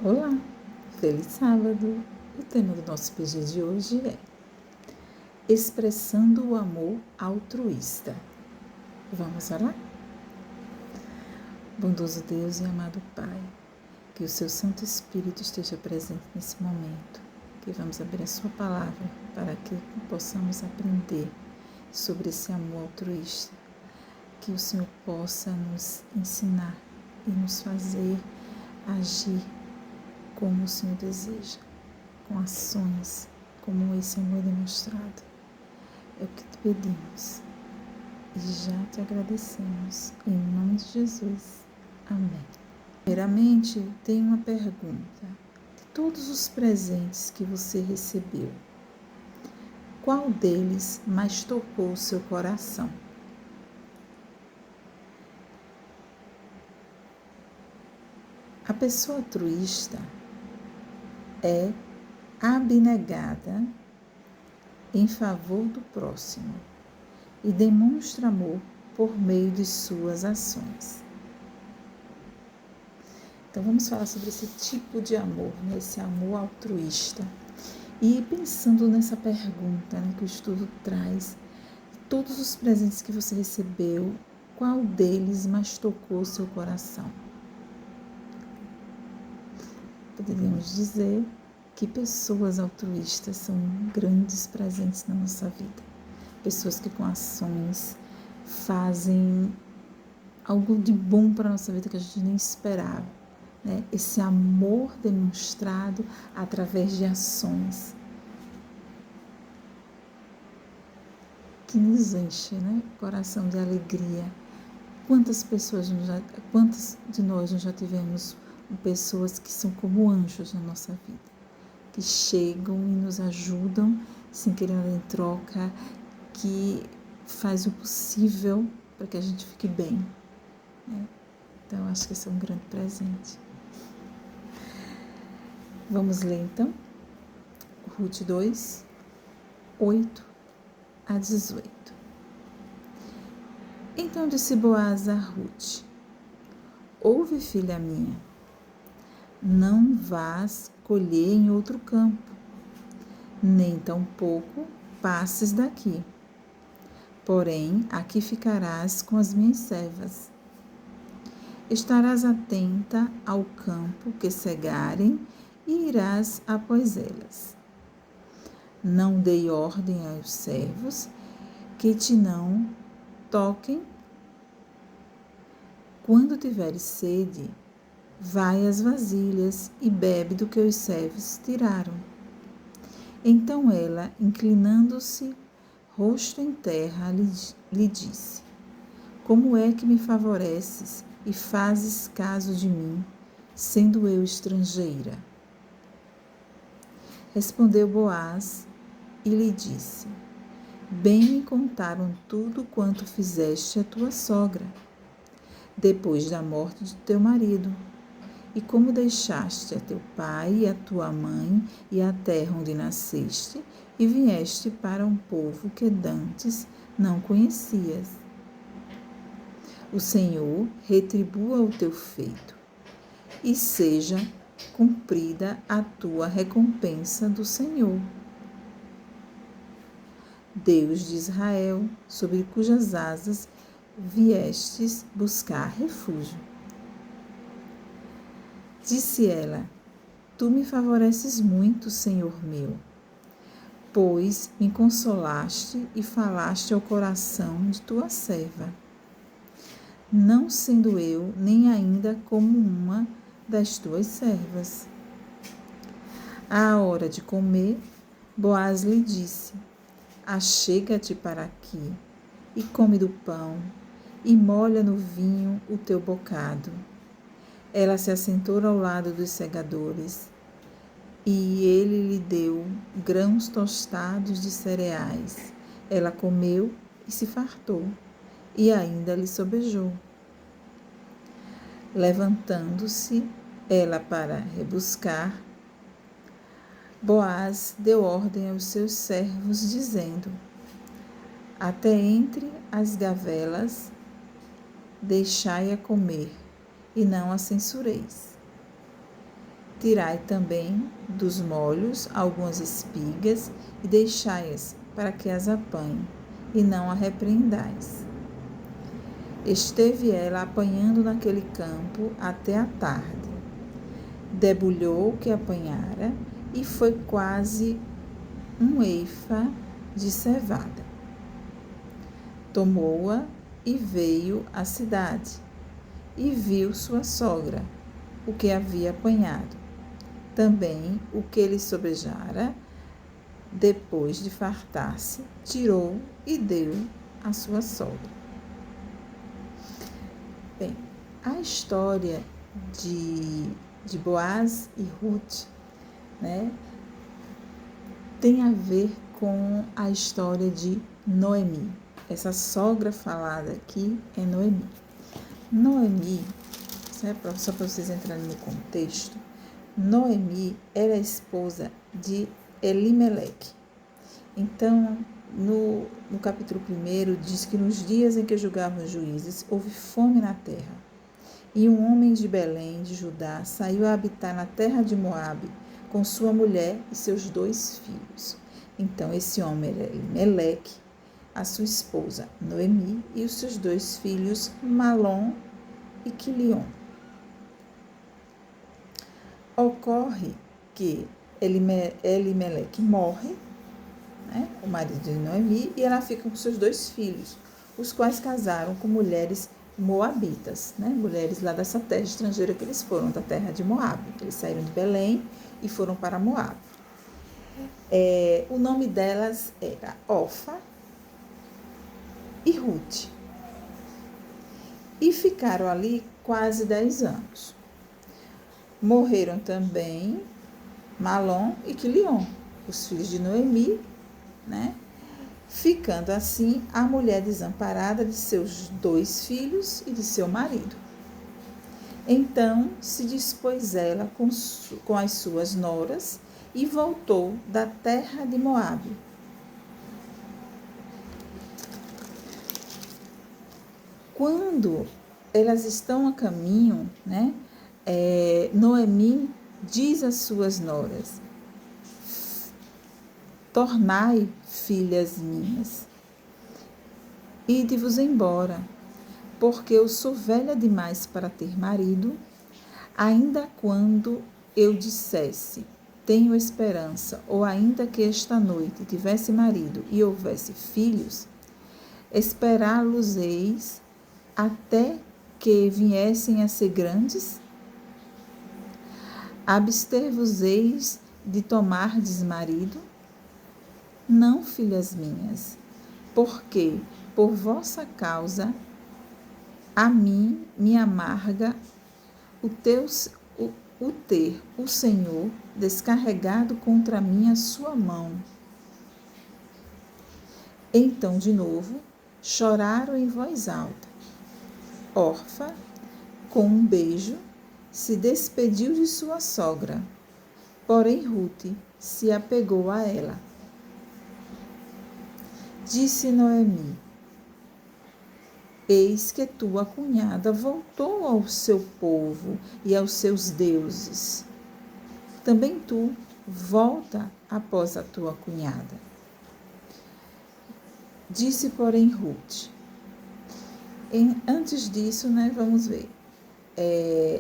Olá, feliz sábado! O tema do nosso PG de hoje é expressando o amor altruísta. Vamos orar? Bondoso Deus e amado Pai, que o seu Santo Espírito esteja presente nesse momento, que vamos abrir a sua palavra para que possamos aprender sobre esse amor altruísta, que o Senhor possa nos ensinar e nos fazer agir como o Senhor deseja, com ações como esse amor demonstrado. É o que te pedimos e já te agradecemos. Em nome de Jesus. Amém. Primeiramente, tenho uma pergunta. De todos os presentes que você recebeu, qual deles mais tocou o seu coração? A pessoa altruísta é abnegada em favor do próximo e demonstra amor por meio de suas ações. Então vamos falar sobre esse tipo de amor, esse amor altruísta. E pensando nessa pergunta que o estudo traz, todos os presentes que você recebeu, qual deles mais tocou o seu coração? Poderíamos dizer que pessoas altruístas são grandes presentes na nossa vida. Pessoas que com ações fazem algo de bom para a nossa vida que a gente nem esperava. Esse amor demonstrado através de ações que nos enche, o coração de alegria. Quantos de nós já tivemos pessoas que são como anjos na nossa vida, que chegam e nos ajudam sem querer nada em troca, que faz o possível para que a gente fique bem. Então, acho que esse é um grande presente. Vamos ler, então, Ruth 2, 8 a 18. Então disse Boaz a Ruth: ouve, filha minha, não vás colher em outro campo, nem tampouco passes daqui. Porém, aqui ficarás com as minhas servas. Estarás atenta ao campo que cegarem e irás após elas. Não dei ordem aos servos que te não toquem. Quando tiveres sede, vai às vasilhas e bebe do que os servos tiraram. Então ela, inclinando-se, rosto em terra, lhe disse: como é que me favoreces e fazes caso de mim, sendo eu estrangeira? Respondeu Boaz e lhe disse: bem me contaram tudo quanto fizeste a tua sogra, depois da morte de teu marido, e como deixaste a teu pai e a tua mãe e a terra onde nasceste, e vieste para um povo que dantes não conhecias. O Senhor retribua o teu feito, e seja cumprida a tua recompensa do Senhor, Deus de Israel, sobre cujas asas viestes buscar refúgio. Disse ela: tu me favoreces muito, Senhor meu, pois me consolaste e falaste ao coração de tua serva, não sendo eu nem ainda como uma das tuas servas. À hora de comer, Boaz lhe disse: achega-te para aqui, e come do pão, e molha no vinho o teu bocado. Ela se assentou ao lado dos segadores, e ele lhe deu grãos tostados de cereais. Ela comeu e se fartou, e ainda lhe sobejou. Levantando-se ela para rebuscar, Boaz deu ordem aos seus servos, dizendo: até entre as gavelas deixai-a comer, e não a censureis. Tirai também dos molhos algumas espigas e deixai-as para que as apanhe, e não a repreendais. Esteve ela apanhando naquele campo até a tarde. Debulhou o que apanhara, e foi quase um efa de cevada. Tomou-a e veio à cidade, e viu sua sogra, o que havia apanhado, também o que lhe sobrejara. Depois de fartar-se, tirou e deu à sua sogra. Bem, a história de Boaz e Ruth, né, tem a ver com a história de Noemi. Essa sogra falada aqui é Noemi. Noemi, só para vocês entrarem no contexto, Noemi era a esposa de Elimeleque. Então, no capítulo 1 diz que nos dias em que julgavam os juízes, houve fome na terra. E um homem de Belém, de Judá, saiu a habitar na terra de Moabe, com sua mulher e seus 2 filhos. Então, esse homem era Elimeleque, a sua esposa Noemi e os seus 2 filhos, Malom e Quilion. Ocorre que Elimeleque morre, né, o marido de Noemi, e ela fica com seus 2 filhos, os quais casaram com mulheres moabitas, né, mulheres lá dessa terra estrangeira que eles foram, da terra de Moabe. Eles saíram de Belém e foram para Moabe. O nome delas era Orfa e Ruth. E ficaram ali quase 10 anos. Morreram também Malom e Quilion, os filhos de Noemi, né? Ficando assim a mulher desamparada de seus 2 filhos e de seu marido. Então se dispôs ela com as suas noras e voltou da terra de Moabe. Quando elas estão a caminho, né, Noemi diz às suas noras: tornai, filhas minhas, ide-vos embora, porque eu sou velha demais para ter marido. Ainda quando eu dissesse, tenho esperança, ou ainda que esta noite tivesse marido e houvesse filhos, esperá-los-eis até que viessem a ser grandes? Abster-vos-eis de tomardes marido? Não, filhas minhas, porque por vossa causa a mim me amarga o ter o Senhor descarregado contra mim a sua mão. Então, de novo, choraram em voz alta. Orfa, com um beijo, se despediu de sua sogra, porém Ruth se apegou a ela. Disse Noemi: eis que tua cunhada voltou ao seu povo e aos seus deuses. Também tu volta após a tua cunhada. Disse, porém, Ruth. Antes disso, né, vamos ver.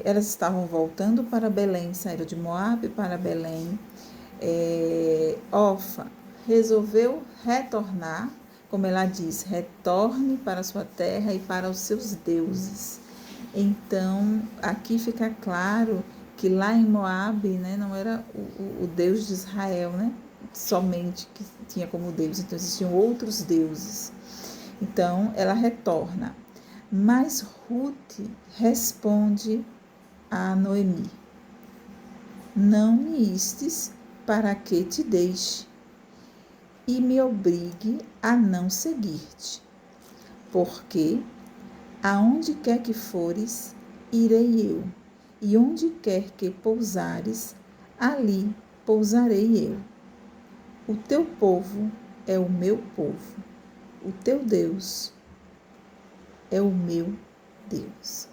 Elas estavam voltando para Belém, saíram de Moabe para Belém. Orfa resolveu retornar, como ela diz, retorne para a sua terra e para os seus deuses. Então, aqui fica claro que lá em Moabe, né, não era o Deus de Israel, né, somente que tinha como Deus, então existiam outros deuses. Então, ela retorna. Mas Ruth responde a Noemi: não me istes para que te deixe e me obrigue a não seguir-te, porque aonde quer que fores, irei eu, e onde quer que pousares, ali pousarei eu. O teu povo é o meu povo, o teu Deus é o meu Deus.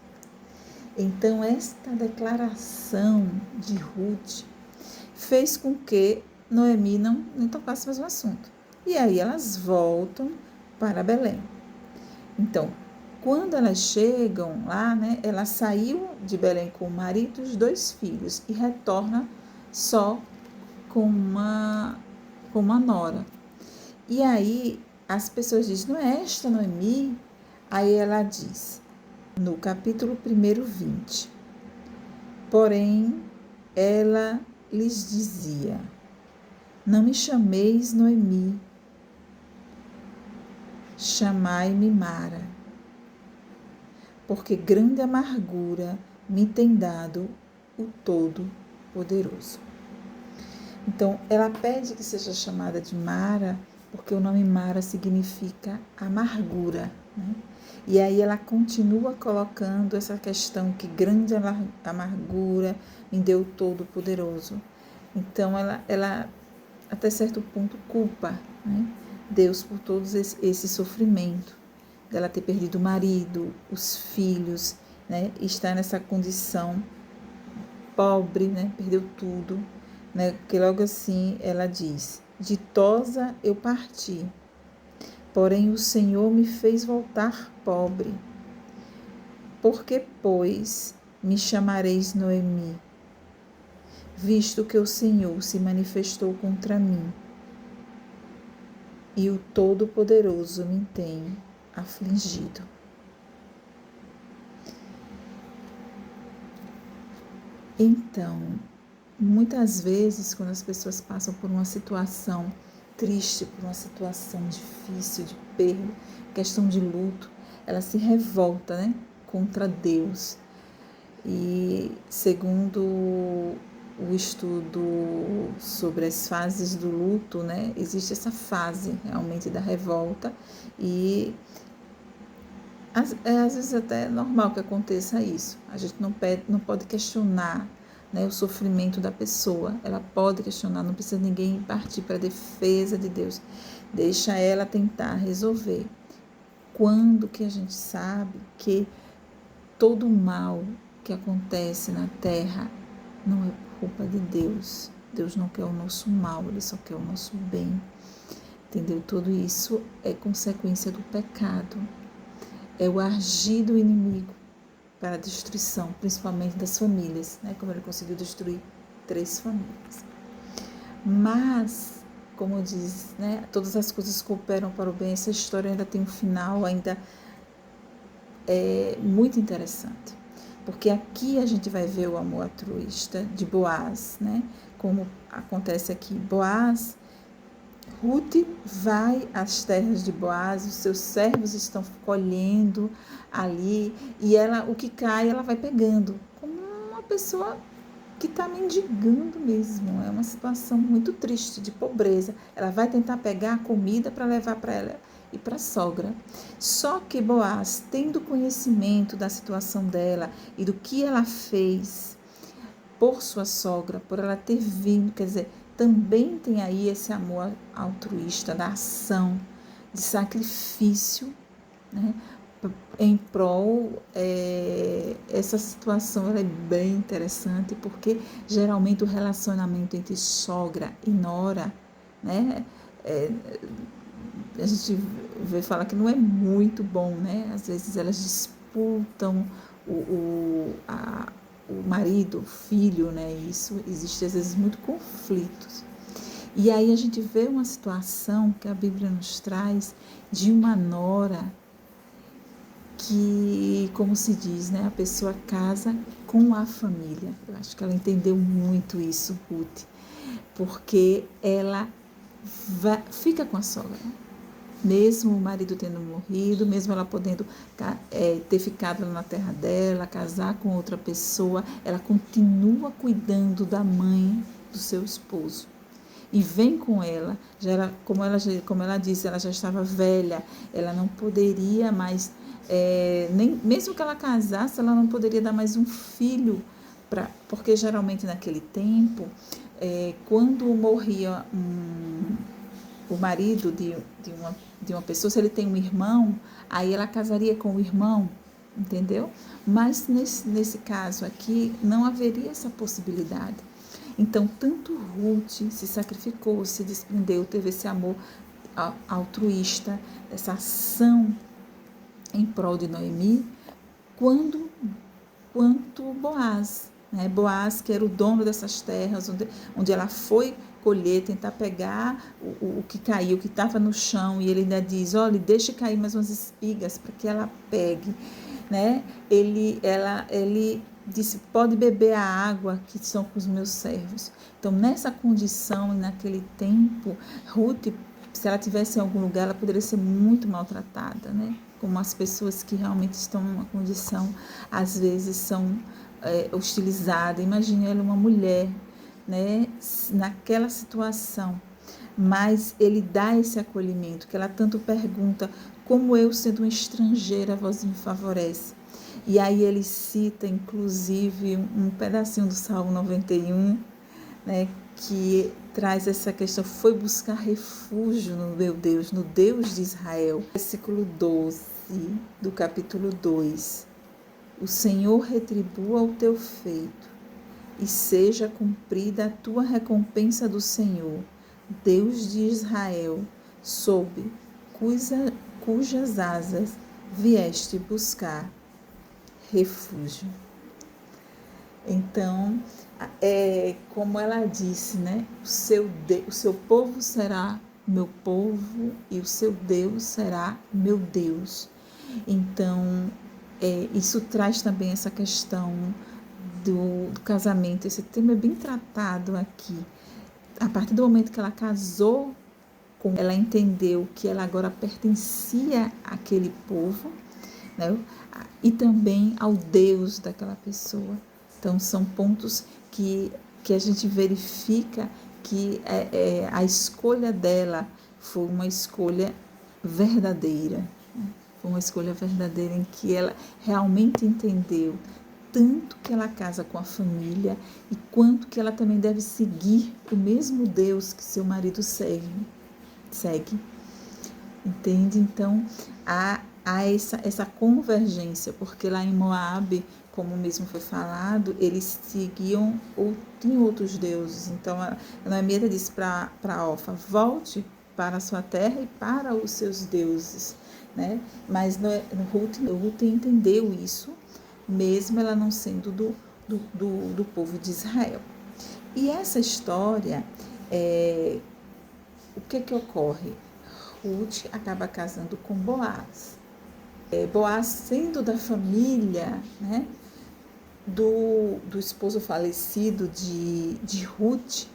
Então, esta declaração de Ruth fez com que Noemi não tocasse mais o assunto. E aí elas voltam para Belém. Então, quando elas chegam lá, né, ela saiu de Belém com o marido e os 2 filhos e retorna só com uma nora. E aí as pessoas dizem, não é esta Noemi? Aí ela diz, no capítulo 1, 20, porém ela lhes dizia, não me chameis Noemi, chamai-me Mara, porque grande amargura me tem dado o Todo-Poderoso. Então, ela pede que seja chamada de Mara, porque o nome Mara significa amargura, né? E aí ela continua colocando essa questão que grande amargura me deu o Todo-Poderoso. Então, ela até certo ponto culpa, né, Deus por todo esse sofrimento, dela ter perdido o marido, os filhos, né, estar nessa condição pobre, né, perdeu tudo, né, porque logo assim ela diz, ditosa eu parti, porém o Senhor me fez voltar pobre. Porque, pois, me chamareis Noemi, visto que o Senhor se manifestou contra mim, e o Todo-Poderoso me tem afligido. Então, muitas vezes, quando as pessoas passam por uma situação triste, por uma situação difícil, de perda, questão de luto, ela se revolta, né, contra Deus. E segundo o estudo sobre as fases do luto, né, existe essa fase realmente da revolta e às vezes até é normal que aconteça isso. A gente não pode questionar, né, o sofrimento da pessoa. Ela pode questionar, não precisa ninguém partir para a defesa de Deus. Deixa ela tentar resolver. Quando que a gente sabe que todo o mal que acontece na terra não é culpa de Deus. Deus não quer o nosso mal, Ele só quer o nosso bem. Entendeu? Tudo isso é consequência do pecado. É o agir do inimigo para a destruição, principalmente das famílias, né? Como ele conseguiu destruir 3 famílias. Mas, como diz, né, todas as coisas cooperam para o bem. Essa história ainda tem um final, ainda é muito interessante. Porque aqui a gente vai ver o amor altruísta de Boaz, né? Como acontece aqui. Boaz, Ruth vai às terras de Boaz, os seus servos estão colhendo ali, e ela, o que cai, ela vai pegando, como uma pessoa que está mendigando mesmo. É uma situação muito triste, de pobreza. Ela vai tentar pegar a comida para levar para ela e para a sogra. Só que Boaz, tendo conhecimento da situação dela e do que ela fez por sua sogra, por ela ter vindo, quer dizer, também tem aí esse amor altruísta da ação, de sacrifício, né, em prol, essa situação ela é bem interessante, porque geralmente o relacionamento entre sogra e nora, né, a gente vê falar que não é muito bom, né, às vezes elas disputam o marido, o filho, né? Isso existe às vezes muito conflitos. E aí a gente vê uma situação que a Bíblia nos traz de uma nora que, como se diz, né? A pessoa casa com a família. Eu acho que ela entendeu muito isso, Ruth, porque ela fica com a sogra. Mesmo o marido tendo morrido, mesmo ela podendo ter ficado na terra dela, casar com outra pessoa, ela continua cuidando da mãe do seu esposo. E vem com ela, como ela disse, ela já estava velha, ela não poderia mais, mesmo que ela casasse, ela não poderia dar mais um filho, porque geralmente naquele tempo, quando morria o marido de uma pessoa, se ele tem um irmão, aí ela casaria com o irmão, entendeu? Mas nesse caso aqui não haveria essa possibilidade. Então, tanto Ruth se sacrificou, se desprendeu, teve esse amor altruísta, essa ação em prol de Noemi, quanto Boaz. Né? Boaz, que era o dono dessas terras, onde ela foi colher, tentar pegar o que caiu, o que estava no chão, e ele ainda diz, olha, deixe cair mais umas espigas para que ela pegue. Né? Ele disse, pode beber a água que são com os meus servos. Então, nessa condição e naquele tempo, Ruth, se ela tivesse em algum lugar, ela poderia ser muito maltratada, né? Como as pessoas que realmente estão numa condição, às vezes são hostilizadas. Imagine ela uma mulher, né? Naquela situação. Mas ele dá esse acolhimento, que ela tanto pergunta, como eu sendo uma estrangeira, vós me favorece. E aí ele cita, inclusive, um pedacinho do Salmo 91, né, que traz essa questão, foi buscar refúgio no meu Deus, no Deus de Israel. Versículo 12 do capítulo 2. O Senhor retribua o teu feito e seja cumprida a tua recompensa do Senhor, Deus de Israel, sob cujas asas vieste buscar refúgio. Então, como ela disse, né? O seu povo será meu povo e o seu Deus será meu Deus. Então, isso traz também essa questão do casamento. Esse tema é bem tratado aqui. A partir do momento que ela casou, ela entendeu que ela agora pertencia àquele povo, né? E também ao Deus daquela pessoa. Então, são pontos que a gente verifica que a escolha dela foi uma escolha verdadeira. Né? Foi uma escolha verdadeira em que ela realmente entendeu tanto que ela casa com a família e quanto que ela também deve seguir o mesmo Deus que seu marido segue. Entende? Então, há essa convergência, porque lá em Moabe, como mesmo foi falado, eles seguiam ou tinham outros deuses. Então, a Noemi disse para Orfa, volte para a sua terra e para os seus deuses. Né? Mas Ruth entendeu isso, mesmo ela não sendo do povo de Israel. E essa história, o que ocorre? Ruth acaba casando com Boaz. Boaz sendo da família, né, do esposo falecido de Ruth,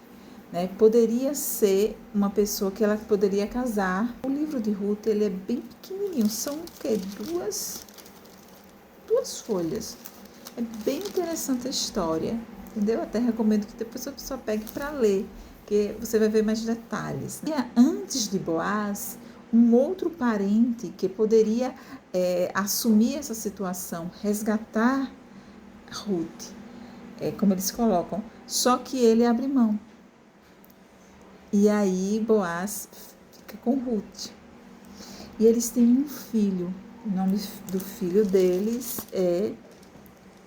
né, poderia ser uma pessoa que ela poderia casar. O livro de Ruth, ele é bem pequenininho, são o quê? Duas folhas. É bem interessante a história, entendeu? Até recomendo que depois a pessoa pegue para ler, que você vai ver mais detalhes. E antes de Boaz, um outro parente que poderia assumir essa situação, resgatar Ruth, como eles colocam, só que ele abre mão. E aí Boaz fica com Ruth. E eles têm um filho. O nome do filho deles é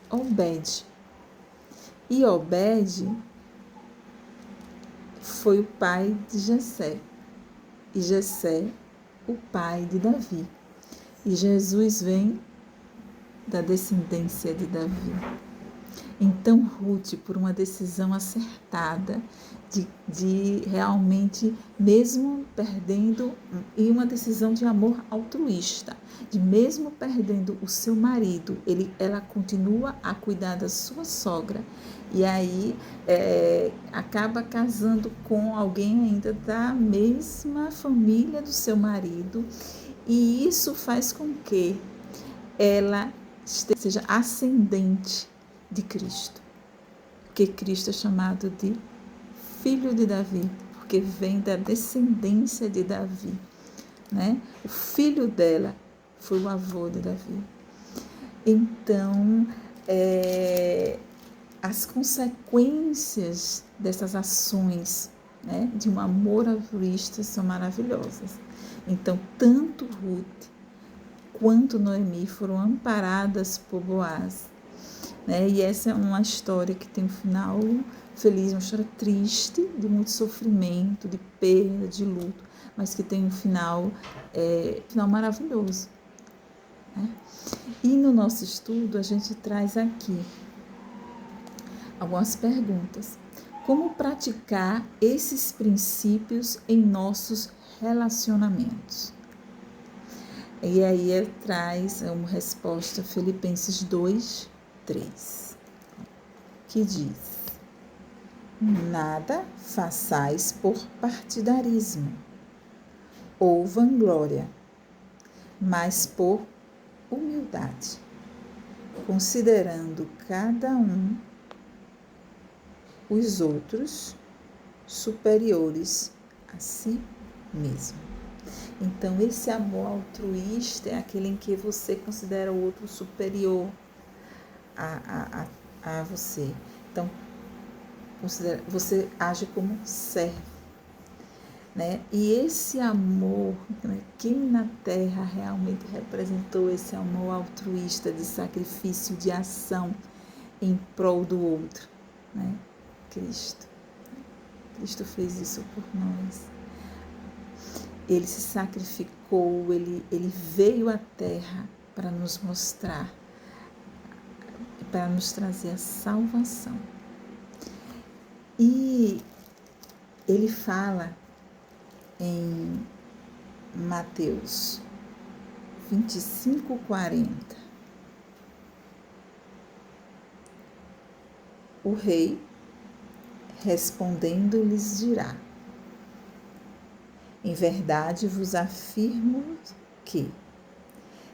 Obed. E Obed foi o pai de Jessé. E Jessé, o pai de Davi. E Jesus vem da descendência de Davi. Então Ruth, por uma decisão acertada, de realmente, mesmo perdendo, e uma decisão de amor altruísta, de mesmo perdendo o seu marido, ela continua a cuidar da sua sogra, e aí acaba casando com alguém ainda da mesma família do seu marido, e isso faz com que ela seja ascendente de Cristo, porque Cristo é chamado de filho de Davi, porque vem da descendência de Davi, né? O filho dela foi o avô de Davi. Então, as consequências dessas ações, né, de um amor altruísta são maravilhosas. Então, tanto Ruth quanto Noemi foram amparadas por Boaz, né? E essa é uma história que tem um final feliz, uma história triste, de muito sofrimento, de perda, de luto, mas que tem um final maravilhoso, né? E no nosso estudo a gente traz aqui algumas perguntas. Como praticar esses princípios em nossos relacionamentos? E aí ele traz uma resposta, Filipenses 2:3, que diz: nada façais por partidarismo ou vanglória, mas por humildade, considerando cada um os outros superiores a si mesmo. Então, esse amor altruísta é aquele em que você considera o outro superior a você. Então, você age como servo, né? E esse amor, né? Quem na Terra realmente representou esse amor altruísta de sacrifício, de ação em prol do outro, né? Cristo. Cristo fez isso por nós. Ele se sacrificou, ele veio à Terra para nos mostrar, para nos trazer a salvação. E ele fala em Mateus 25:40. O rei, respondendo, lhes dirá: em verdade vos afirmo que,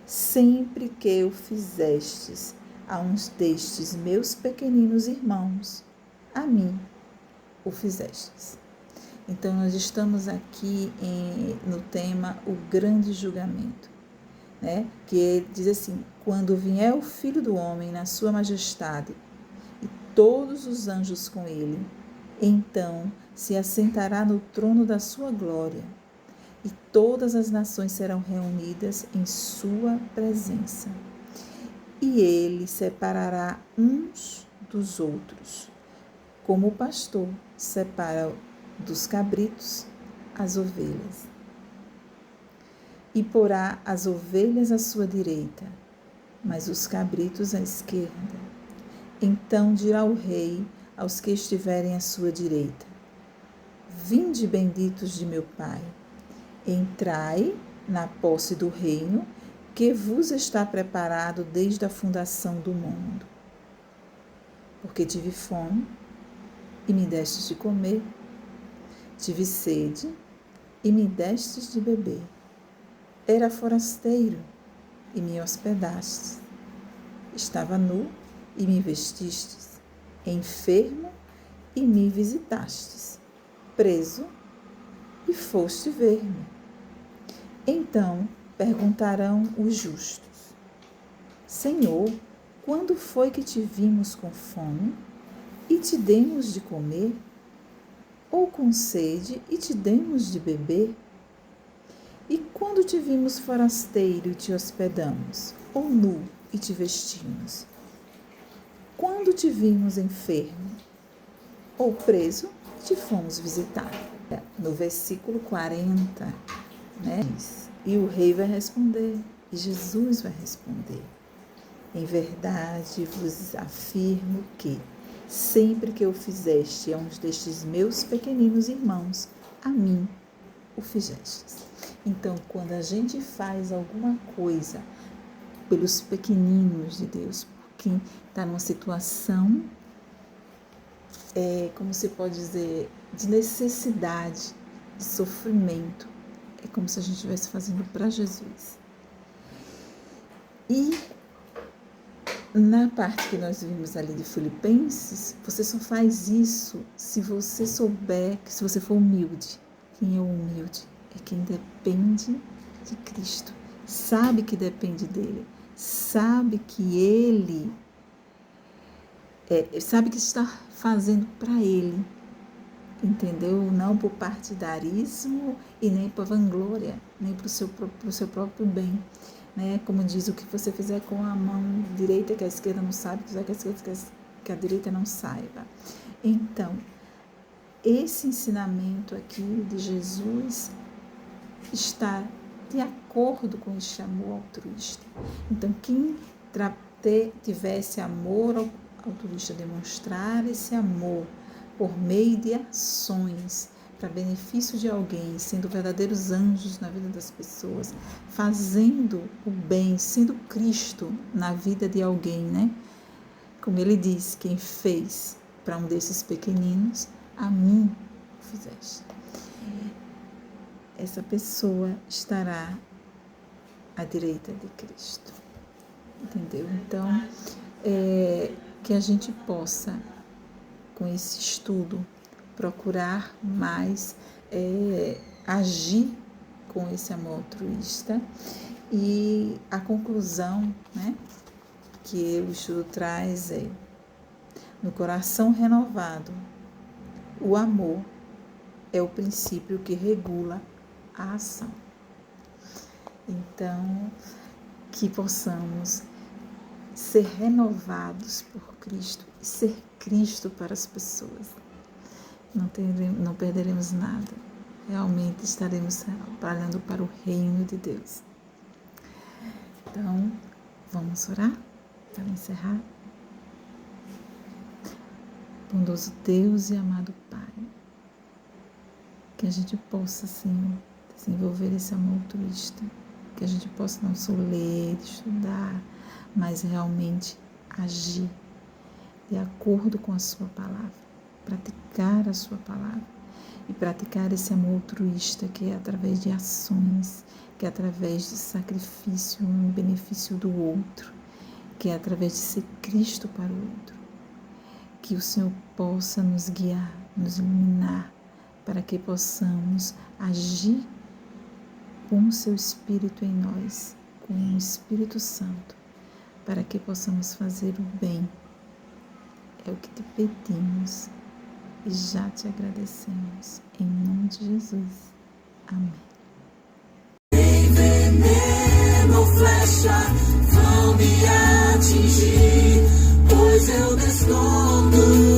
sempre que o fizestes a uns destes meus pequeninos irmãos, a mim o fizestes. Então, nós estamos aqui no tema o grande julgamento, né? Que ele diz assim: quando vier o Filho do Homem na sua majestade e todos os anjos com ele, então se assentará no trono da sua glória, e todas as nações serão reunidas em sua presença. E ele separará uns dos outros, como o pastor separa dos cabritos as ovelhas. E porá as ovelhas à sua direita, mas os cabritos à esquerda. Então dirá o rei aos que estiverem à sua direita: vinde, benditos de meu Pai, entrai na posse do reino que vos está preparado desde a fundação do mundo. Porque tive fome e me destes de comer, tive sede e me destes de beber, era forasteiro e me hospedastes, estava nu e me vestistes, enfermo e me visitastes, preso e foste ver-me. Então perguntarão os justos: Senhor, quando foi que te vimos com fome e te demos de comer? Ou com sede e te demos de beber? E quando te vimos forasteiro e te hospedamos? Ou nu e te vestimos? Quando te vimos enfermo ou preso e te fomos visitar? No versículo 40, né, diz: e o rei vai responder, e Jesus vai responder: em verdade vos afirmo que, sempre que o fizeste a uns destes meus pequeninos irmãos, a mim o fizestes. Então, quando a gente faz alguma coisa pelos pequeninos de Deus, por quem está numa situação, como se pode dizer, de necessidade, de sofrimento, é como se a gente estivesse fazendo para Jesus. E na parte que nós vimos ali de Filipenses, você só faz isso se você souber, que se você for humilde. Quem é humilde é quem depende de Cristo, sabe que depende dele, sabe que ele sabe que está fazendo para ele, entendeu? Não por partidarismo e nem por vanglória, nem para o seu próprio bem, né? Como diz, o que você fizer com a mão direita que a esquerda não sabe, que a direita não saiba. Então, esse ensinamento aqui de Jesus está de acordo com esse amor altruísta. Então, quem tivesse amor altruísta, demonstrar esse amor por meio de ações para benefício de alguém, sendo verdadeiros anjos na vida das pessoas, fazendo o bem, sendo Cristo na vida de alguém, né? Como ele diz, quem fez para um desses pequeninos, a mim fizeste. Essa pessoa estará à direita de Cristo. Entendeu? Então, que a gente possa, com esse estudo, procurar mais agir com esse amor altruísta. E a conclusão, né, que o estudo traz é: no coração renovado, o amor é o princípio que regula a ação. Então, que possamos ser renovados por Cristo e ser Cristo para as pessoas. Não perderemos nada. Realmente estaremos trabalhando para o reino de Deus. Então, vamos orar para encerrar? Bondoso Deus e amado Pai, que a gente possa, Senhor, desenvolver esse amor altruísta, que a gente possa não só ler, estudar, mas realmente agir de acordo com a sua palavra, praticar a sua palavra e praticar esse amor altruísta que é através de ações, que é através de sacrifício em benefício do outro, que é através de ser Cristo para o outro. Que o Senhor possa nos guiar, nos iluminar, para que possamos agir com o seu Espírito em nós, com o Espírito Santo, para que possamos fazer o bem. É o que te pedimos e já te agradecemos. Em nome de Jesus. Amém. Nem veneno, flecha vão me atingir, pois eu descondo